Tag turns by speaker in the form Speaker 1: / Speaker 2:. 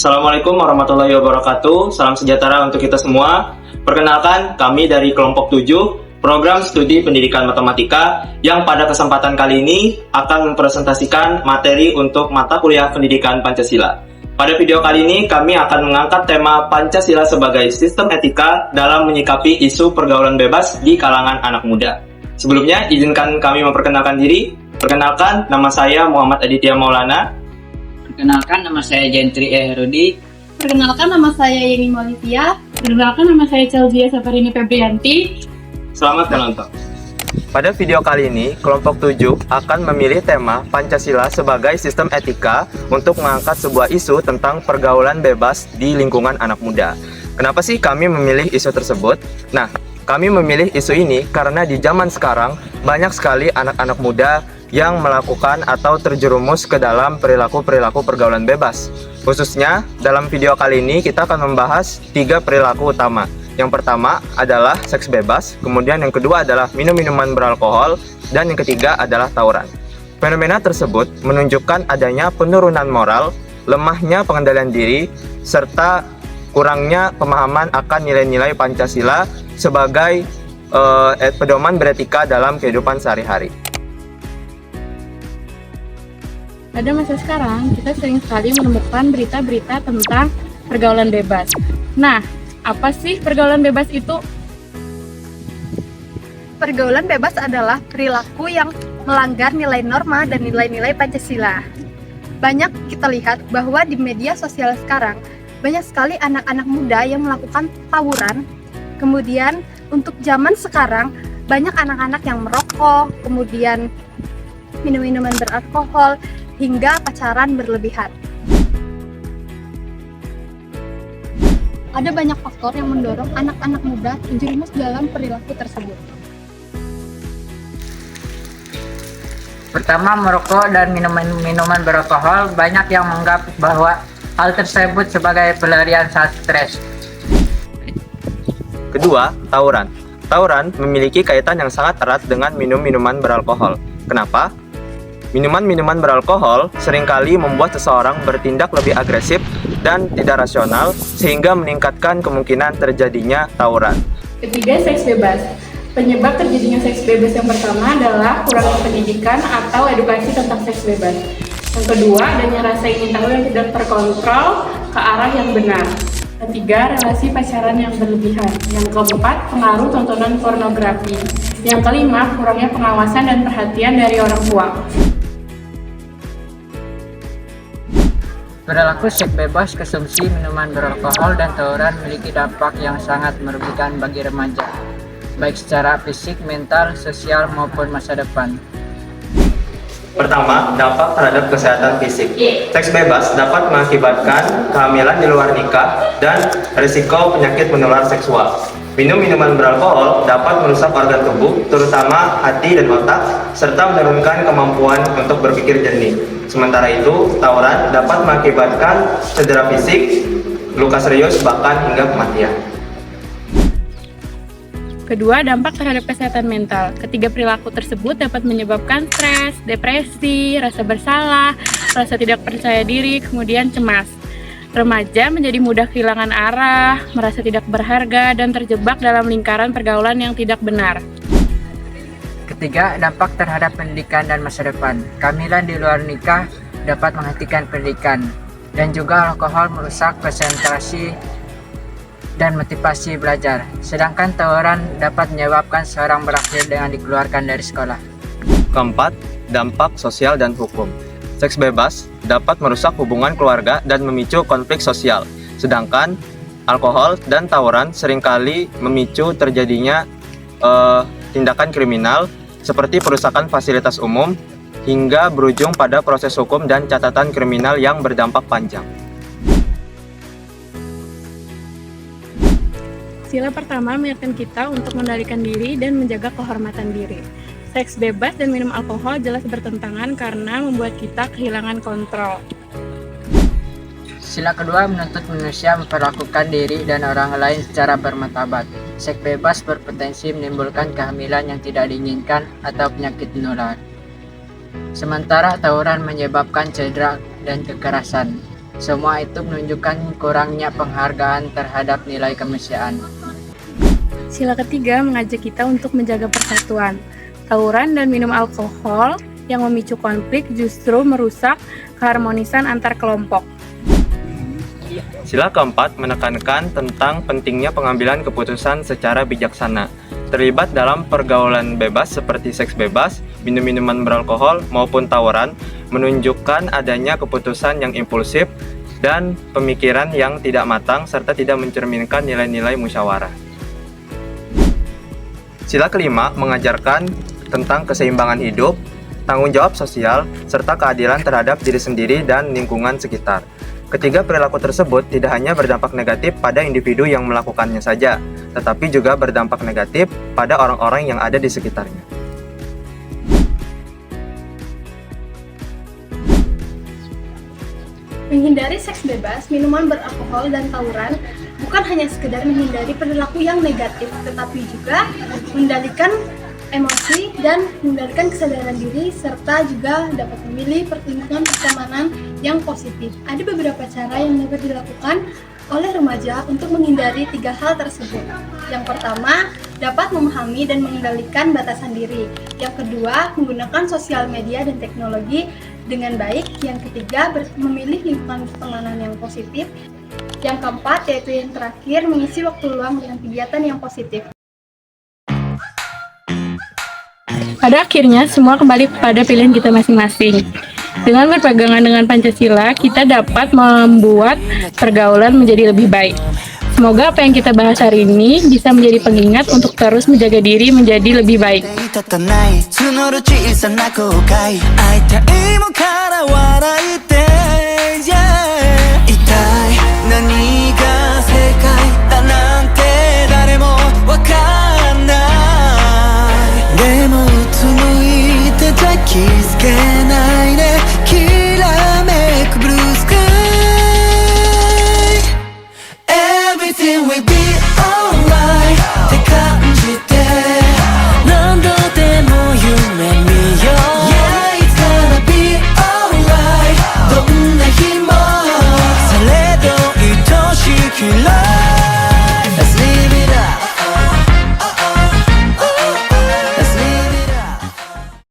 Speaker 1: Assalamualaikum warahmatullahi wabarakatuh. Salam sejahtera untuk kita semua. Perkenalkan, kami dari kelompok 7, program studi pendidikan matematika, yang pada kesempatan kali ini akan mempresentasikan materi untuk mata kuliah pendidikan Pancasila. Pada video kali ini, kami akan mengangkat tema Pancasila sebagai sistem etika dalam menyikapi isu pergaulan bebas di kalangan anak muda. Sebelumnya, izinkan kami memperkenalkan diri. Perkenalkan, nama saya Muhammad Aditya Maulana.
Speaker 2: Perkenalkan, nama saya Gentri Herudi.
Speaker 3: Perkenalkan, nama saya Yeni Molivia.
Speaker 4: Perkenalkan, nama saya Celzia Safarini Febrianti.
Speaker 1: Selamat menonton. Pada video kali ini, kelompok 7 akan memilih tema Pancasila sebagai sistem etika untuk mengangkat sebuah isu tentang pergaulan bebas di lingkungan anak muda. Kenapa sih kami memilih isu tersebut? Nah, kami memilih isu ini karena di zaman sekarang banyak sekali anak-anak muda yang melakukan atau terjerumus ke dalam perilaku-perilaku pergaulan bebas. Khususnya, dalam video kali ini kita akan membahas 3 perilaku utama. Yang pertama adalah seks bebas, kemudian yang kedua adalah minum-minuman beralkohol, dan yang ketiga adalah tawuran. Fenomena tersebut menunjukkan adanya penurunan moral, lemahnya pengendalian diri, serta kurangnya pemahaman akan nilai-nilai Pancasila sebagai pedoman beretika dalam kehidupan sehari-hari.
Speaker 4: Pada masa sekarang, kita sering sekali menemukan berita-berita tentang pergaulan bebas. Nah, apa sih pergaulan bebas itu?
Speaker 3: Pergaulan bebas adalah perilaku yang melanggar nilai norma dan nilai-nilai Pancasila. Banyak kita lihat bahwa di media sosial sekarang, banyak sekali anak-anak muda yang melakukan tawuran. Kemudian, untuk zaman sekarang, banyak anak-anak yang merokok, kemudian minum-minuman beralkohol, hingga pacaran berlebihan. Ada banyak faktor yang mendorong anak-anak muda terjerumus dalam perilaku tersebut.
Speaker 2: Pertama, merokok dan minuman beralkohol. Banyak yang menganggap bahwa hal tersebut sebagai pelarian saat stres.
Speaker 1: Kedua, tawuran. Tawuran memiliki kaitan yang sangat erat dengan minum-minuman beralkohol. Kenapa? Minuman-minuman beralkohol seringkali membuat seseorang bertindak lebih agresif dan tidak rasional, sehingga meningkatkan kemungkinan terjadinya tawuran.
Speaker 4: Ketiga, seks bebas. Penyebab terjadinya seks bebas yang pertama adalah kurangnya pendidikan atau edukasi tentang seks bebas. Yang kedua, adanya rasa ingin tahu yang tidak terkontrol ke arah yang benar. Ketiga, relasi pacaran yang berlebihan. Yang keempat, pengaruh tontonan pornografi. Yang kelima, kurangnya pengawasan dan perhatian dari orang tua.
Speaker 2: Perilaku seks bebas, konsumsi minuman beralkohol, dan tawuran memiliki dampak yang sangat merugikan bagi remaja, baik secara fisik, mental, sosial, maupun masa depan.
Speaker 1: Pertama, dampak terhadap kesehatan fisik. Seks bebas dapat mengakibatkan kehamilan di luar nikah dan risiko penyakit menular seksual. Minum-minuman beralkohol dapat merusak organ tubuh, terutama hati dan otak, serta menurunkan kemampuan untuk berpikir jernih. Sementara itu, tawuran dapat mengakibatkan cedera fisik, luka serius, bahkan hingga kematian.
Speaker 4: Kedua, dampak terhadap kesehatan mental. Ketiga perilaku tersebut dapat menyebabkan stres, depresi, rasa bersalah, rasa tidak percaya diri, kemudian cemas. Remaja menjadi mudah kehilangan arah, merasa tidak berharga, dan terjebak dalam lingkaran pergaulan yang tidak benar.
Speaker 2: Ketiga, dampak terhadap pendidikan dan masa depan. Kehamilan di luar nikah dapat menghentikan pendidikan, dan juga alkohol merusak konsentrasi dan motivasi belajar. Sedangkan tawuran dapat menyebabkan seorang berakhir dengan dikeluarkan dari sekolah.
Speaker 1: Keempat, dampak sosial dan hukum. Seks bebas dapat merusak hubungan keluarga dan memicu konflik sosial. Sedangkan alkohol dan tawuran seringkali memicu terjadinya tindakan kriminal seperti perusakan fasilitas umum hingga berujung pada proses hukum dan catatan kriminal yang berdampak panjang.
Speaker 4: Sila pertama mengingatkan kita untuk mengendalikan diri dan menjaga kehormatan diri. Seks bebas dan minum alkohol jelas bertentangan karena membuat kita kehilangan kontrol.
Speaker 2: Sila kedua menuntut manusia memperlakukan diri dan orang lain secara bermartabat. Seks bebas berpotensi menimbulkan kehamilan yang tidak diinginkan atau penyakit menular. Sementara tawuran menyebabkan cedera dan kekerasan. Semua itu menunjukkan kurangnya penghargaan terhadap nilai kemanusiaan.
Speaker 4: Sila ketiga mengajak kita untuk menjaga persatuan. Tawuran dan minum alkohol yang memicu konflik justru merusak keharmonisan antar kelompok.
Speaker 1: Sila keempat menekankan tentang pentingnya pengambilan keputusan secara bijaksana. Terlibat dalam pergaulan bebas seperti seks bebas, minum-minuman beralkohol, maupun tawuran, menunjukkan adanya keputusan yang impulsif dan pemikiran yang tidak matang serta tidak mencerminkan nilai-nilai musyawarah. Sila kelima mengajarkan tentang keseimbangan hidup, tanggung jawab sosial, serta keadilan terhadap diri sendiri dan lingkungan sekitar. Ketiga perilaku tersebut tidak hanya berdampak negatif pada individu yang melakukannya saja, tetapi juga berdampak negatif pada orang-orang yang ada di sekitarnya.
Speaker 3: Menghindari seks bebas, minuman beralkohol, dan tawuran bukan hanya sekedar menghindari perilaku yang negatif, tetapi juga mengendalikan emosi dan mengendalikan kesadaran diri, serta juga dapat memilih perlindungan pertemanan yang positif. Ada beberapa cara yang dapat dilakukan oleh remaja untuk menghindari 3 hal tersebut. Yang pertama, dapat memahami dan mengendalikan batasan diri. Yang kedua, menggunakan sosial media dan teknologi dengan baik. Yang ketiga, memilih lingkungan pertemanan yang positif. Yang keempat, yaitu yang terakhir, mengisi waktu luang dengan kegiatan yang positif.
Speaker 4: Pada akhirnya, semua kembali pada pilihan kita masing-masing. Dengan berpegangan dengan Pancasila, kita dapat membuat pergaulan menjadi lebih baik. Semoga apa yang kita bahas hari ini bisa menjadi pengingat untuk terus menjaga diri menjadi lebih baik.
Speaker 5: Kiss